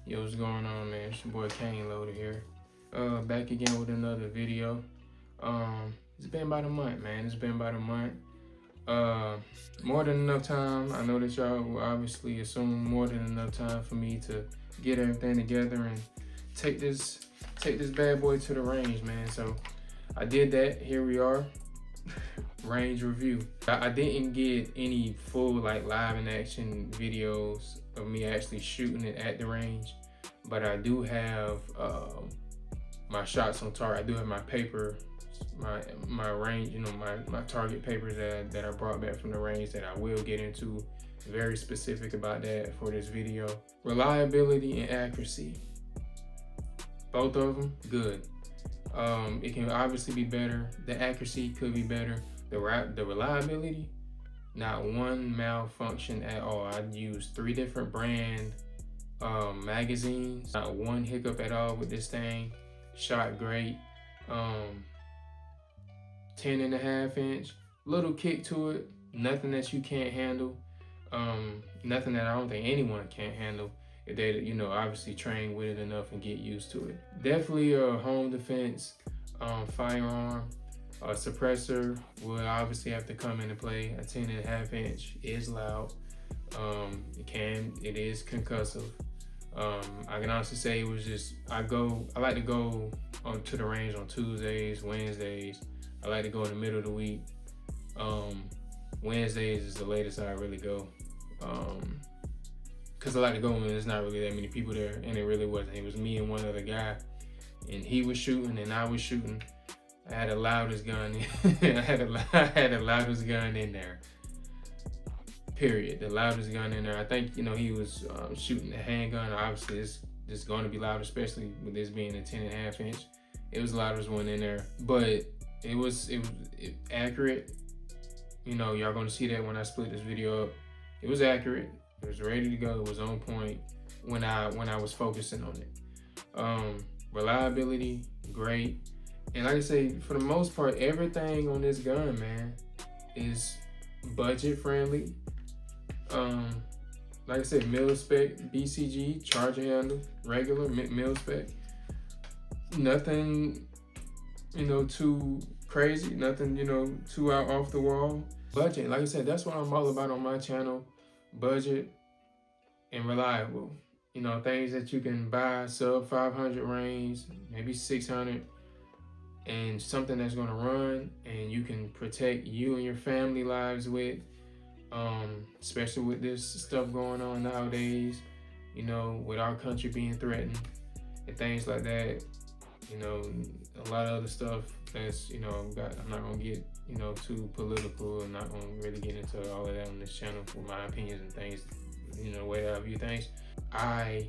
Yo, what's going on, man? It's your boy Kane Loader here. Back again with another video. It's been about a month, man. It's been about a month. More than enough time. I know that y'all will obviously assume more than enough time for me to get everything together and take this bad boy to the range, man. So I did that. Here we are. Range review. I didn't get any full like live in action videos of me actually shooting it at the range, but I do have my shots on target. I do have my paper, my range, you know, my target papers that I brought back from the range that I will get into. Very specific about that for this video. Reliability and accuracy, both of them good. It can obviously be better. The accuracy could be better. The reliability, not one malfunction at all. I used 3 different brand magazines. Not one hiccup at all with this thing. Shot great. 10.5 inch. Little kick to it. Nothing that you can't handle. Nothing that I don't think anyone can't handle if they, you know, obviously train with it enough and get used to it. Definitely a home defense firearm. A suppressor will obviously have to come into play. A 10.5 inch is loud. It is concussive. I can honestly say it was just, I like to go to the range on Tuesdays, Wednesdays. I like to go in the middle of the week. Wednesdays is the latest I really go. Cause I like to go when there's not really that many people there, and it really wasn't. It was me and one other guy, and he was shooting and I was shooting. I had the loudest gun I had the loudest gun in there. Period. The loudest gun in there. I think, you know, he was shooting a handgun. Obviously, it's going to be loud, especially with this being a 10.5 inch. It was the loudest one in there, but it was accurate. You know, y'all gonna see that when I split this video up. It was accurate. It was ready to go. It was on point when I was focusing on it. Reliability, great. And like I say, for the most part, everything on this gun, man, is budget friendly. Like I said, mil spec, BCG, charger handle, regular mil spec. Nothing, you know, too crazy. Nothing, you know, too out off the wall. Budget, like I said, that's what I'm all about on my channel. Budget and reliable. You know, things that you can buy sub 500 range, maybe 600. And something that's gonna run and you can protect you and your family lives with, especially with this stuff going on nowadays, you know, with our country being threatened and things like that. You know, a lot of other stuff that's, you know, I'm not gonna get, you know, too political. I'm not gonna really get into all of that on this channel for my opinions and things, you know, the way that I view things. I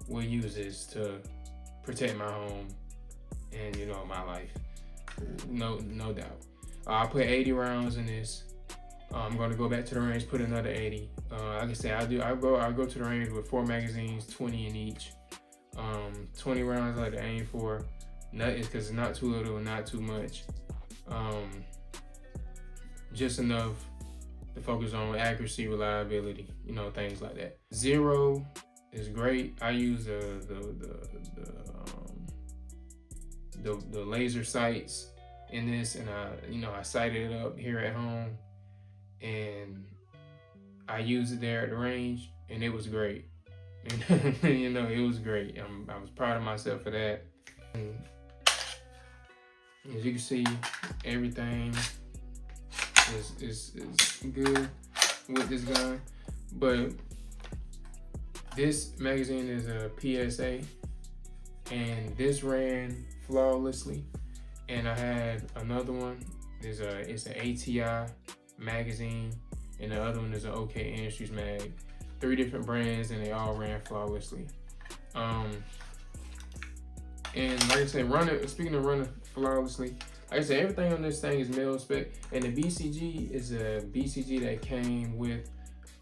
will use this to protect my home and, you know, my life. No doubt. I put 80 rounds in this. I'm gonna go back to the range, put another 80. Like I say, I'll go to the range with 4 magazines, 20 in each. 20 rounds I like to aim for. Because it's not too little and not too much. Just enough to focus on accuracy, reliability, you know, things like that. 0 is great. I use the laser sights in this, and I sighted it up here at home, and I used it there at the range, and it was great. You know, it was great. I was proud of myself for that. And as you can see, everything is good with this gun, but this magazine is a PSA, and this ran flawlessly. And I had another one. It's an ATI magazine, and the other one is an OK Industries mag. 3 different brands, and they all ran flawlessly. And like I said, speaking of running flawlessly, like I said, everything on this thing is mil spec, and the BCG is a BCG that came with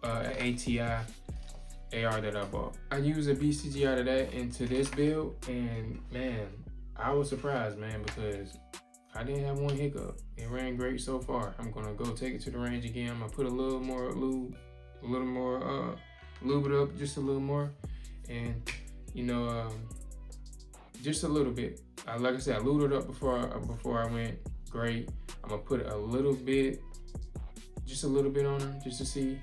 an ATI AR that I bought. I used a BCG out of that into this build, and man, I was surprised, man, because I didn't have one hiccup. It ran great so far. I'm gonna go take it to the range again. I'm gonna put a little more lube it up just a little more, and you know, just a little bit. Like I said, I lubed up before I went. Great. I'm gonna put a little bit, just a little bit on her, just to see.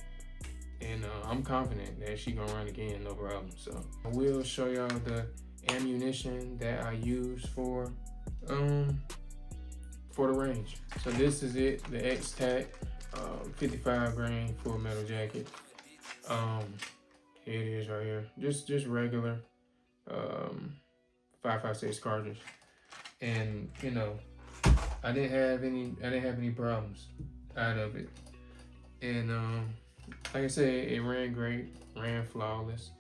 And I'm confident that she gonna run again, no problem. So I will show y'all the ammunition that I use for the range. So this is it, the X-Tac 55 grain full metal jacket. Here it is right here. Just regular 5.56 cartridge. And you know, I didn't have any problems out of it. And like I said, it ran great, ran flawless.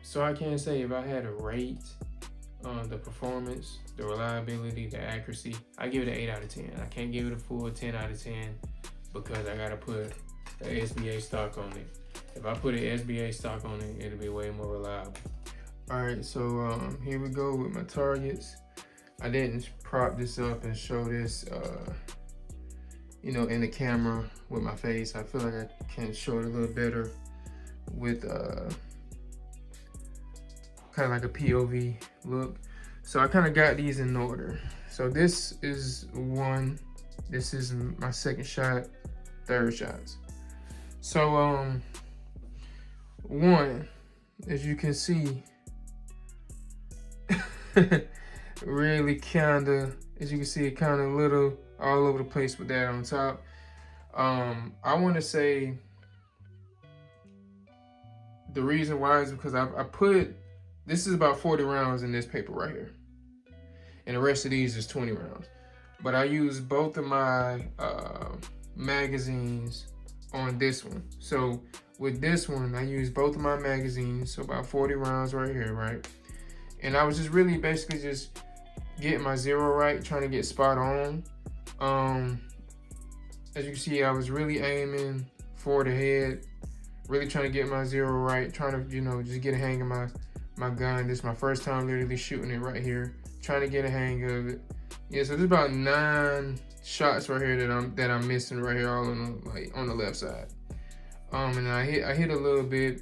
So I can't say if I had a rate the performance, the reliability, the accuracy, I give it an 8 out of 10. I can't give it a full 10 out of 10 because I gotta put the SBA stock on it. If I put an SBA stock on it, it'll be way more reliable. All right, so here we go with my targets. I didn't prop this up and show this, you know, in the camera with my face. I feel like I can show it a little better with kind of like a POV look. So I kind of got these in order. So this is one, this is my second shot, third shots. So one, as you can see, really kinda, as you can see, kind of little all over the place with that on top. I want to say the reason why is because I put, this is about 40 rounds in this paper right here, and the rest of these is 20 rounds. But I use both of my magazines on this one. So with this one, I use both of my magazines, so about 40 rounds right here, right? And I was just really basically just getting my zero right, trying to get spot on. As you can see, I was really aiming for the head, really trying to get my zero right, trying to, you know, just get a hang of my gun. This is my first time literally shooting it right here, trying to get a hang of it. Yeah, so there's about 9 shots right here that I'm missing right here, all on the left side. And I hit a little bit,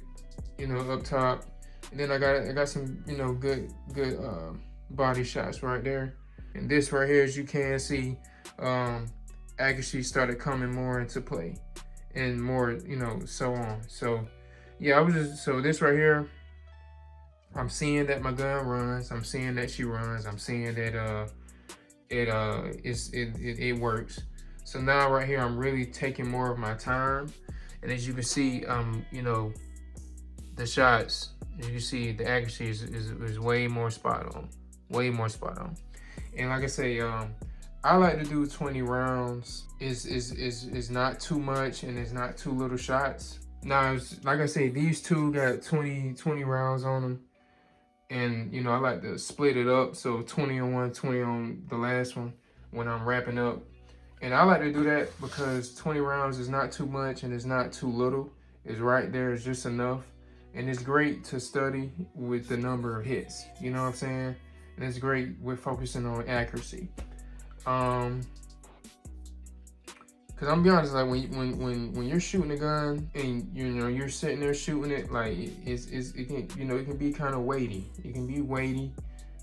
you know, up top. And then I got some, you know, good body shots right there. And this right here, as you can see, accuracy started coming more into play, and more, you know, so on. So yeah, so this right here, I'm seeing that my gun runs. I'm seeing that she runs. I'm seeing that it works. So now right here, I'm really taking more of my time. And as you can see, you know, the shots, as you can see, the accuracy is way more spot on, way more spot on. And like I say, I like to do 20 rounds. Is not too much, and it's not too little shots. Now, like I say, these two got 20 rounds on them. And, you know, I like to split it up. So 20 on one, 20 on the last one when I'm wrapping up. And I like to do that because 20 rounds is not too much and it's not too little. It's right there, it's just enough. And it's great to study with the number of hits. You know what I'm saying? And it's great with focusing on accuracy. Cause I'm be honest, like when you're shooting a gun and you know you're sitting there shooting it, like it can, you know, it can be kind of weighty. It can be weighty.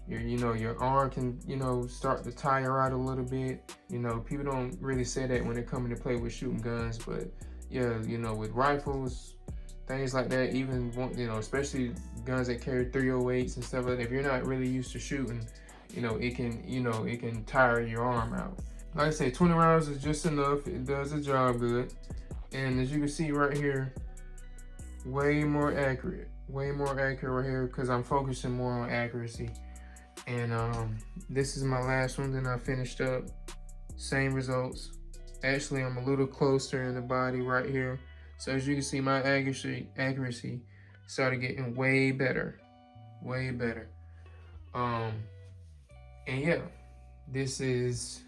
Your arm can, you know, start to tire out a little bit. You know, people don't really say that when they come into play with shooting guns, but yeah, you know, with rifles, things like that, even, you know, especially guns that carry 308s and stuff like that, if you're not really used to shooting, you know, it can tire your arm out. Like I say, 20 rounds is just enough. It does the job good. And as you can see right here, way more accurate right here, because I'm focusing more on accuracy. And this is my last one, then I finished up. Same results. Actually, I'm a little closer in the body right here. So as you can see, my accuracy started getting way better. And yeah, this is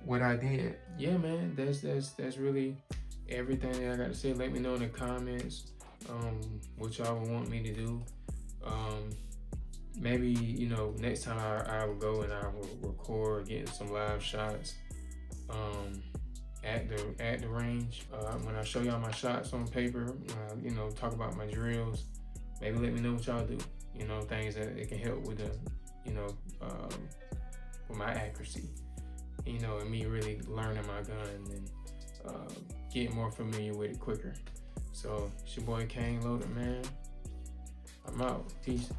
what I did. Yeah, man, that's really everything that I got to say. Let me know in the comments what y'all would want me to do. Maybe, you know, next time I will go and I will record getting some live shots at the range. When I show y'all my shots on paper, you know, talk about my drills, maybe let me know what y'all do. You know, things that it can help with the, you know, with my accuracy. You know, and me really learning my gun and getting more familiar with it quicker. So it's your boy Kane Loaded, man. I'm out. Peace.